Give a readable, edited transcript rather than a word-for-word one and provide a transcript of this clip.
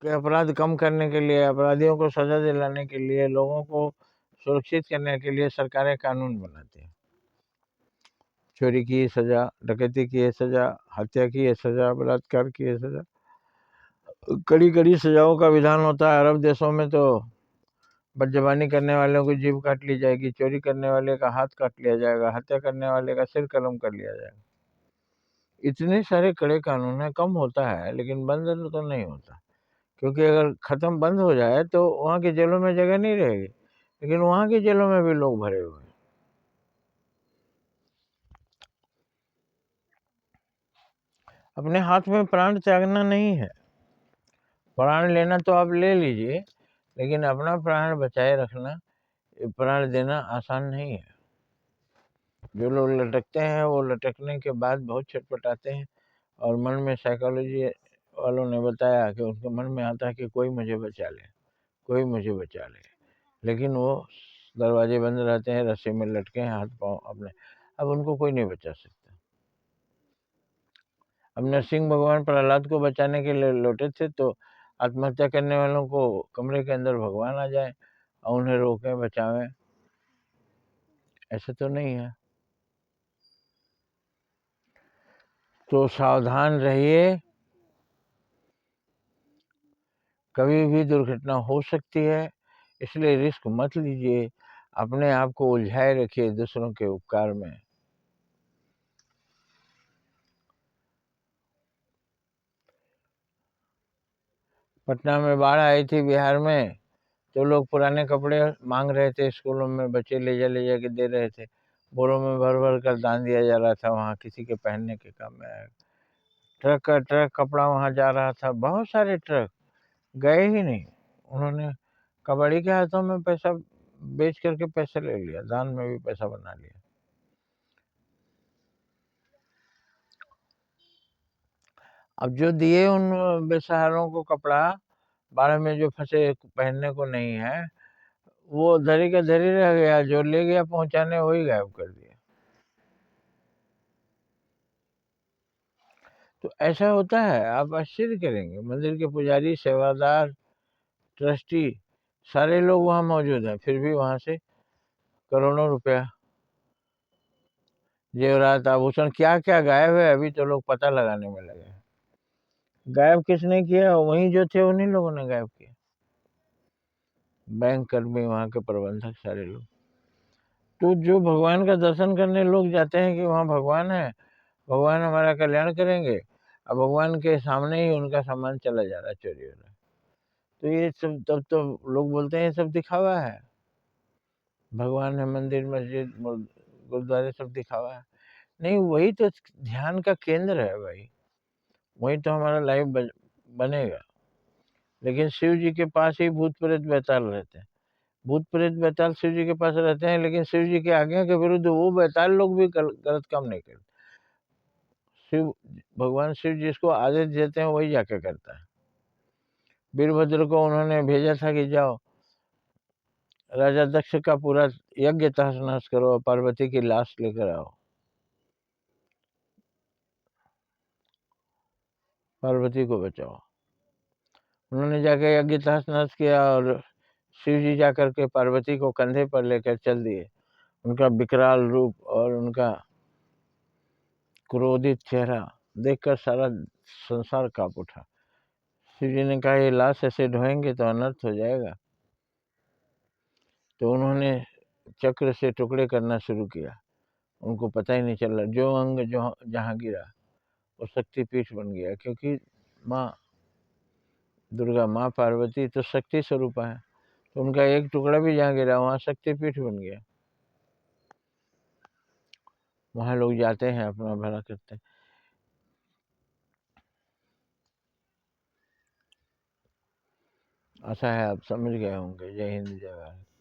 कि अपराध कम करने के लिए, अपराधियों को सज़ा दिलाने के लिए, लोगों को सुरक्षित करने के लिए सरकारें कानून बनाती हैं। चोरी की ये सज़ा, डकैती की ये सज़ा, हत्या की ये सज़ा, बलात्कार की ये सज़ा, कड़ी-कड़ी सज़ाओं का विधान होता है। अरब देशों में तो बदज़बानी करने वालों की जीभ काट ली जाएगी, चोरी करने वाले का हाथ काट लिया जाएगा, हत्या करने वाले का सिर कलम कर लिया जाएगा। इतने सारे कड़े कानून हैं, कम होता है लेकिन बंद तो नहीं होता, क्योंकि अगर ख़त्म बंद हो जाए तो वहाँ की जेलों में जगह नहीं रहेगी, लेकिन वहाँ की जेलों में भी लोग भरे हुए हैं। अपने हाथ में प्राण त्यागना नहीं है। प्राण लेना तो आप ले लीजिए, लेकिन अपना प्राण बचाए रखना, प्राण देना आसान नहीं है। जो लोग लटकते हैं वो लटकने के बाद बहुत छटपटाते हैं, और मन में साइकोलॉजी वालों ने बताया कि उनके मन में आता है कि कोई मुझे बचा ले, कोई मुझे बचा ले, लेकिन वो दरवाजे बंद रहते हैं, रस्सी में लटके हैं हाथ पाँव अपने, अब उनको कोई नहीं बचा सकता। अब नरसिंह भगवान प्रहलाद को बचाने के लिए लौटे थे, तो आत्महत्या करने वालों को कमरे के अंदर भगवान आ जाए और उन्हें रोकें, बचावें, ऐसा तो नहीं है। तो सावधान रहिए, कभी भी दुर्घटना हो सकती है, इसलिए रिस्क मत लीजिए। अपने आप को उलझाए रखिए दूसरों के उपकार में। पटना में बाढ़ आई थी बिहार में, तो लोग पुराने कपड़े मांग रहे थे, स्कूलों में बच्चे ले जा के दे रहे थे, बोरों में भर भर कर दान दिया जा रहा था, वहाँ किसी के पहनने के काम में आएगा। ट्रक का ट्रक कपड़ा वहाँ जा रहा था, बहुत सारे ट्रक गए ही नहीं। उन्होंने कबाड़ी के हाथों में पैसा बेच करके पैसे ले लिया, दान में भी पैसा बना लिया। अब जो दिए उन बेसहारों को कपड़ा, बाढ़ में जो फंसे पहनने को नहीं है, वो धरी का धरी रह गया, जो ले गया पहुंचाने वही गायब कर दिया। तो ऐसा होता है, आप आश्चर्य करेंगे, मंदिर के पुजारी, सेवादार, ट्रस्टी, सारे लोग वहाँ मौजूद हैं, फिर भी वहाँ से करोड़ों रुपया, जेवरात, आभूषण, क्या क्या गायब है, अभी तो लोग पता लगाने में लगे हैं। गायब किसने किया? वहीं जो थे उन्हीं लोगों ने गायब किया, बैंक कर्मी, वहाँ के प्रबंधक, सारे लोग। तो जो भगवान का दर्शन करने लोग जाते हैं कि वहाँ भगवान है, भगवान हमारा कल्याण करेंगे, अब भगवान के सामने ही उनका सामान चला जा रहा है, चोरी हो रहा है। तो ये सब, तब तो लोग बोलते हैं ये सब दिखावा है, भगवान है, मंदिर, मस्जिद, गुरुद्वारे सब दिखावा है। नहीं, वही तो ध्यान का केंद्र है भाई, वही तो हमारा लाइफ बनेगा। लेकिन शिव जी के पास ही भूत प्रेत बैताल रहते हैं, भूत प्रेत बैताल शिव जी के पास रहते हैं, लेकिन शिव जी के आज्ञा के विरुद्ध वो बैताल लोग भी गलत काम नहीं करते। शिव, भगवान शिव जिसको आदेश देते हैं वही जाके करता है। वीरभद्र को उन्होंने भेजा था कि जाओ राजा दक्ष का पूरा यज्ञ तहस नहस करो और पार्वती की लाश लेकर आओ, पार्वती को बचाओ। उन्होंने जाके यज्ञ तहस नहस किया, और शिव जी जाकर के पार्वती को कंधे पर लेकर चल दिए। उनका विकराल रूप और उनका क्रोधित चेहरा देखकर सारा संसार कांप उठा। शिव जी ने कहा ये लाश ऐसे ढोएंगे तो अनर्थ हो जाएगा। तो उन्होंने चक्र से टुकड़े करना शुरू किया, उनको पता ही नहीं चला, जो अंग जो जहाँ गिरा वो शक्तिपीठ बन गया, क्योंकि माँ दुर्गा, माँ पार्वती तो शक्ति स्वरूप है, तो उनका एक टुकड़ा भी जहाँ गिरा वहाँ शक्तिपीठ बन गया। वहाँ लोग जाते हैं, अपना भला करते हैं। आशा है आप समझ गए होंगे। जय हिंद, जय भारत।